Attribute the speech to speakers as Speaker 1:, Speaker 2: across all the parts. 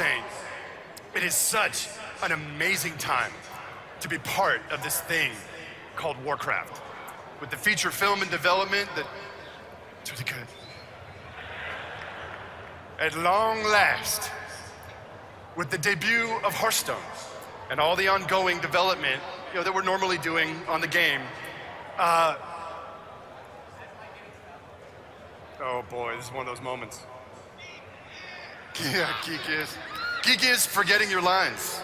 Speaker 1: saying, it is such an amazing time to be part of this thing called Warcraft. With the feature film in development, it's really good. At long last, with the debut of Hearthstone and all the ongoing development that we're normally doing on the game, oh boy, this is one of those moments. Yeah, Geek is forgetting your lines.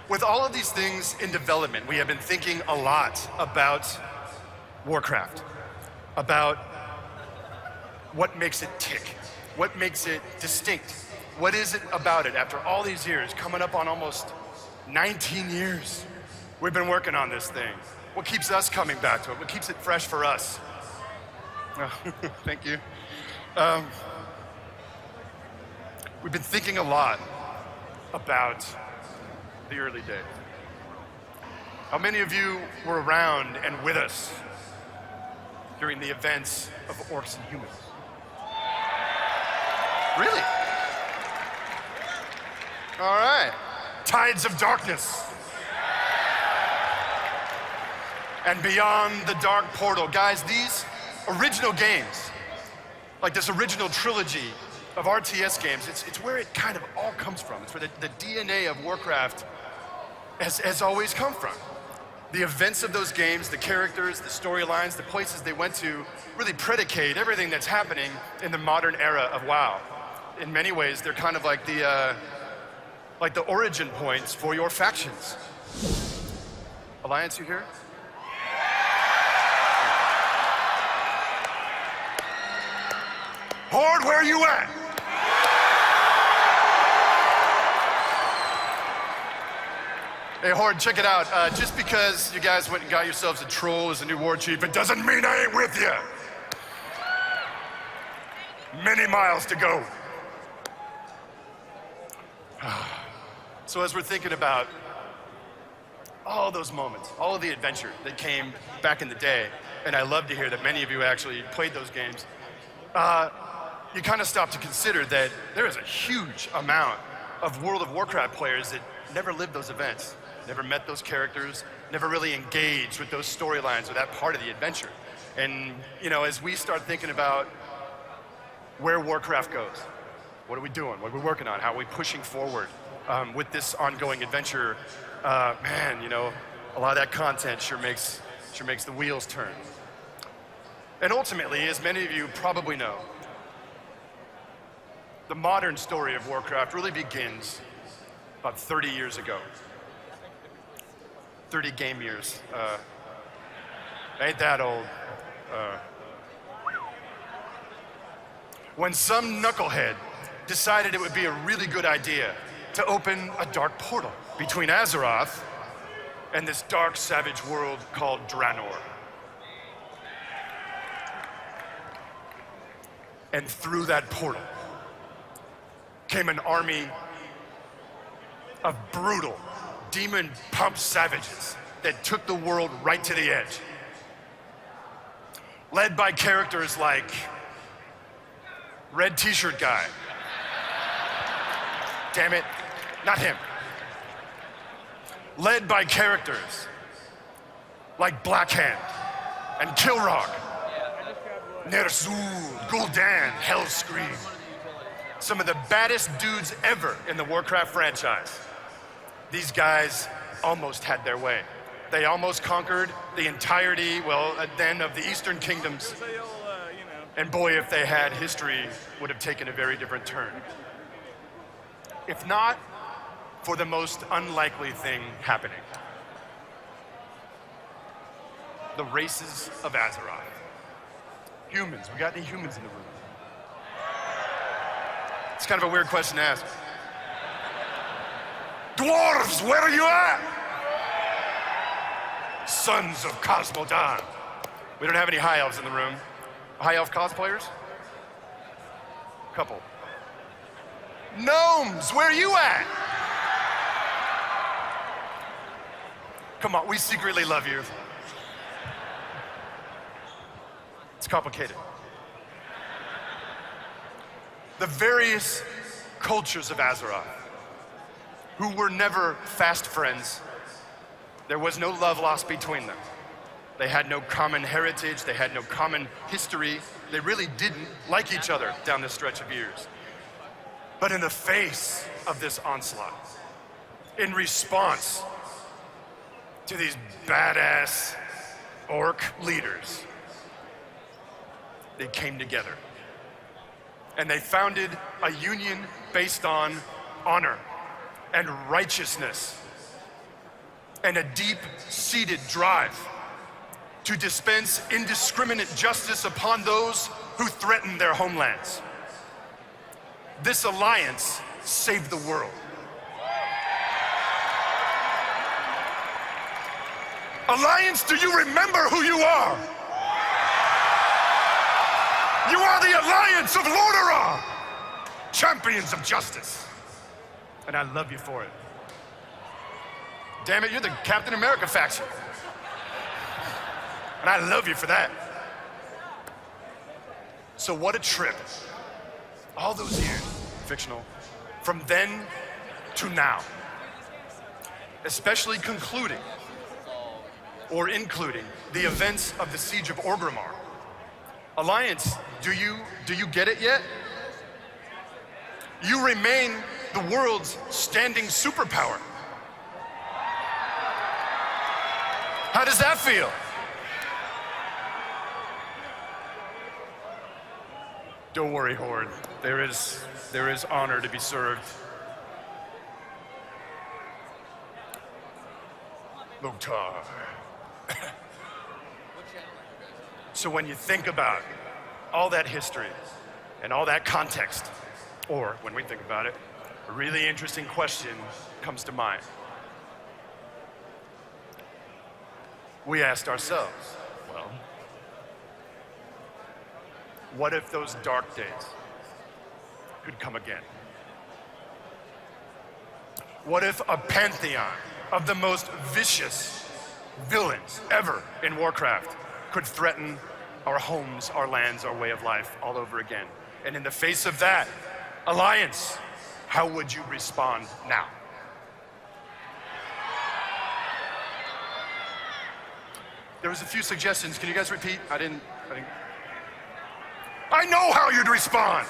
Speaker 1: With all of these things in development, we have been thinking a lot about Warcraft, about what makes it tick, what makes it distinct, what is it about it after all these years, coming up on almost 19 years. We've been working on this thing. What keeps us coming back to it? What keeps it fresh for us? Oh, thank you. We've been thinking a lot about the early days. How many of you were around and with us during the events of Orcs and Humans? Really? All right. Tides of Darkness. And Beyond the Dark Portal. Guys, these original games, like this original trilogy of RTS games, it's where it kind of all comes from. It's where the DNA of Warcraft has always come from. The events of those games, the characters, the storylines, the places they went to really predicate everything that's happening in the modern era of WoW. In many ways, they're kind of like the origin points for your factions. Alliance, you here? Horde, where are you at? Hey, Horde, check it out. Just because you guys went and got yourselves a troll as a new war chief, it doesn't mean I ain't with you. Many miles to go. So as we're thinking about all those moments, all of the adventure that came back in the day, and I love to hear that many of you actually played those games, you kind of stop to consider that there is a huge amount of World of Warcraft players that never lived those events, never met those characters, never really engaged with those storylines or that part of the adventure. And as we start thinking about where Warcraft goes, what are we doing? What are we working on? How are we pushing forward with this ongoing adventure? Man, a lot of that content sure makes the wheels turn. And ultimately, as many of you probably know, the modern story of Warcraft really begins about 30 years ago. 30 game years. Ain't that old. When some knucklehead decided it would be a really good idea to open a dark portal between Azeroth and this dark, savage world called Draenor. And through that portal came an army of brutal, demon-pumped savages that took the world right to the edge. Led by characters like Red T-shirt guy. Damn it, not him. Led by characters like Blackhand and Kilrog, Ner'zhul, Gul'dan, Hellscream. Some of the baddest dudes ever in the Warcraft franchise. These guys almost had their way. They almost conquered the entirety, then of the Eastern Kingdoms. And boy, if they had, history would have taken a very different turn. If not for the most unlikely thing happening. The races of Azeroth. Humans, we got any humans in the room? It's kind of a weird question to ask. Dwarves, where are you at? Sons of Cosmodan. We don't have any high elves in the room. High elf cosplayers? Couple. Gnomes, where are you at? Come on, we secretly love you. It's complicated. The various cultures of Azeroth, who were never fast friends. There was no love lost between them. They had no common heritage, they had no common history. They really didn't like each other down this stretch of years. But in the face of this onslaught, in response to these badass orc leaders, they came together. And they founded a union based on honor and righteousness and a deep-seated drive to dispense indiscriminate justice upon those who threaten their homelands. This alliance saved the world. Alliance, do you remember who you are? You are the Alliance of Warlords, champions of justice. And I love you for it. Damn it, you're the Captain America faction. And I love you for that. So what a trip. All those years, fictional, from then to now. Especially concluding, or including, the events of the Siege of Orgrimmar. Alliance, do you get it yet? You remain the world's standing superpower. How does that feel? Don't worry, Horde. There is honor to be served. Mukhtar. So when you think about all that history and all that context, or when we think about it, a really interesting question comes to mind. We asked ourselves, well, what if those dark days could come again? What if a pantheon of the most vicious villains ever in Warcraft could threaten our homes, our lands, our way of life all over again? And in the face of that, Alliance, how would you respond now? There was a few suggestions. Can you guys repeat? I know how you'd respond.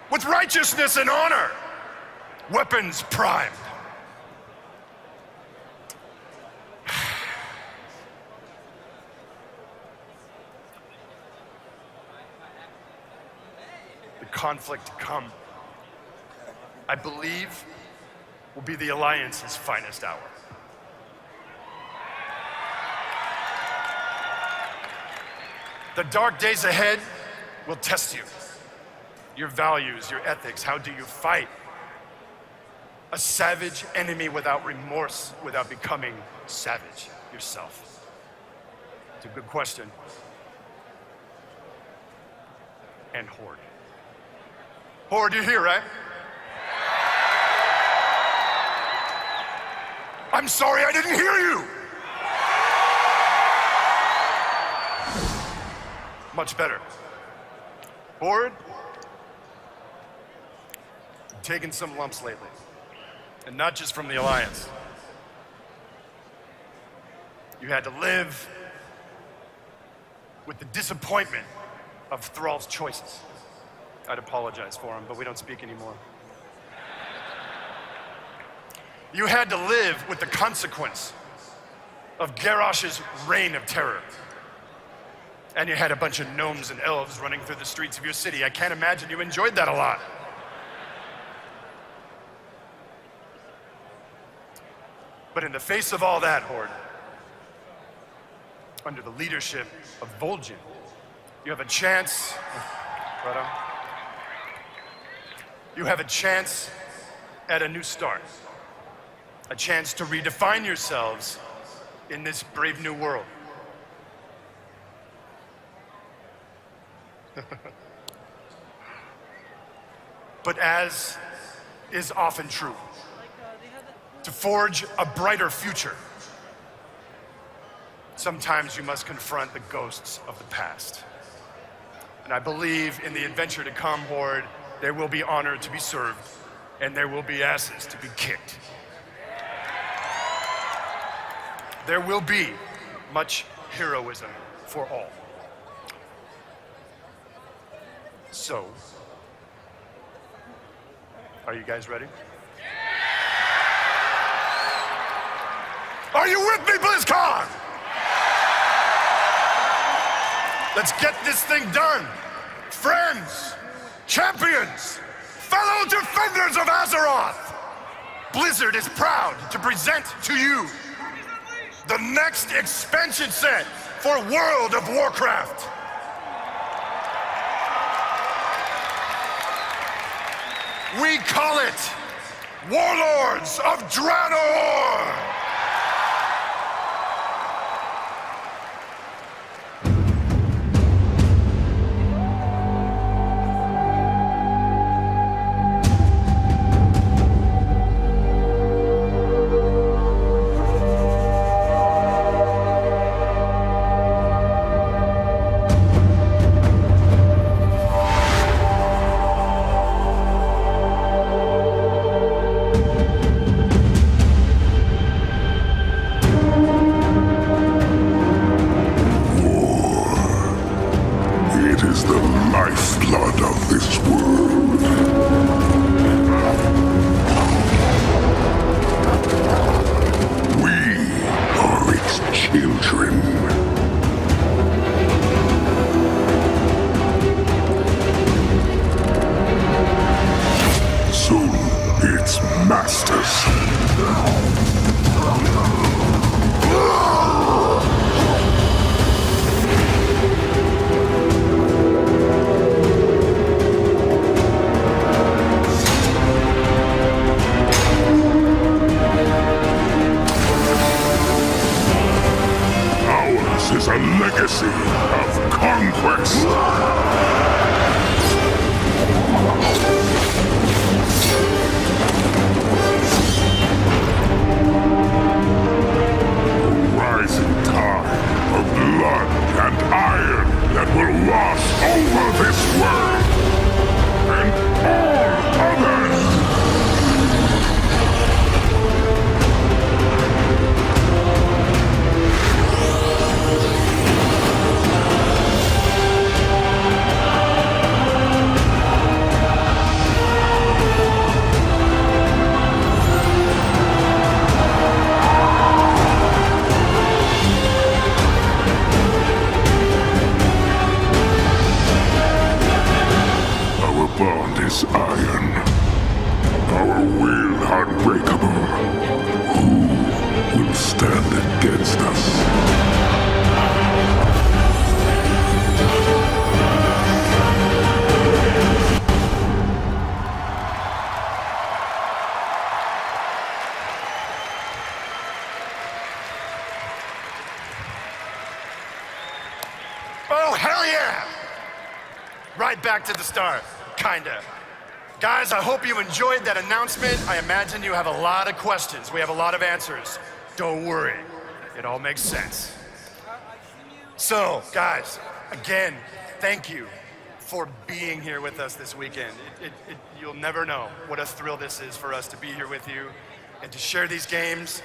Speaker 1: With righteousness and honor. Weapons primed. The conflict to come, I believe, will be the Alliance's finest hour. The dark days ahead will test you. Your values, your ethics, how do you fight? A savage enemy without remorse, without becoming savage yourself? It's a good question. And Horde. Horde, you're here, right? I'm sorry, I didn't hear you. Much better. Horde, you've taken some lumps lately. And not just from the Alliance. You had to live with the disappointment of Thrall's choices. I'd apologize for him, but we don't speak anymore. You had to live with the consequence of Garrosh's reign of terror. And you had a bunch of gnomes and elves running through the streets of your city. I can't imagine you enjoyed that a lot. But in the face of all that, Horde, under the leadership of Vol'jin, you have a chance, right on. You have a chance at a new start. A chance to redefine yourselves in this brave new world. But as is often true, to forge a brighter future, sometimes you must confront the ghosts of the past. And I believe in the adventure to come, Horde, there will be honor to be served, and there will be asses to be kicked. There will be much heroism for all. So, are you guys ready? Are you with me, BlizzCon? Let's get this thing done. Friends, champions, fellow defenders of Azeroth, Blizzard is proud to present to you the next expansion set for World of Warcraft. We call it Warlords of Dreanor-Are.
Speaker 2: Lifeblood of this world. We are its children. Soon, its masters. Is a legacy of conquest. A rising tide of blood and iron that will wash over this world and all others. Bond is iron, our will unbreakable. Who will stand against us?
Speaker 1: Oh, hell yeah! Right back to the start. Kinda. Guys, I hope you enjoyed that announcement. I imagine you have a lot of questions. We have a lot of answers. Don't worry. It all makes sense. So, guys, again, thank you for being here with us this weekend. You'll never know what a thrill this is for us to be here with you and to share these games.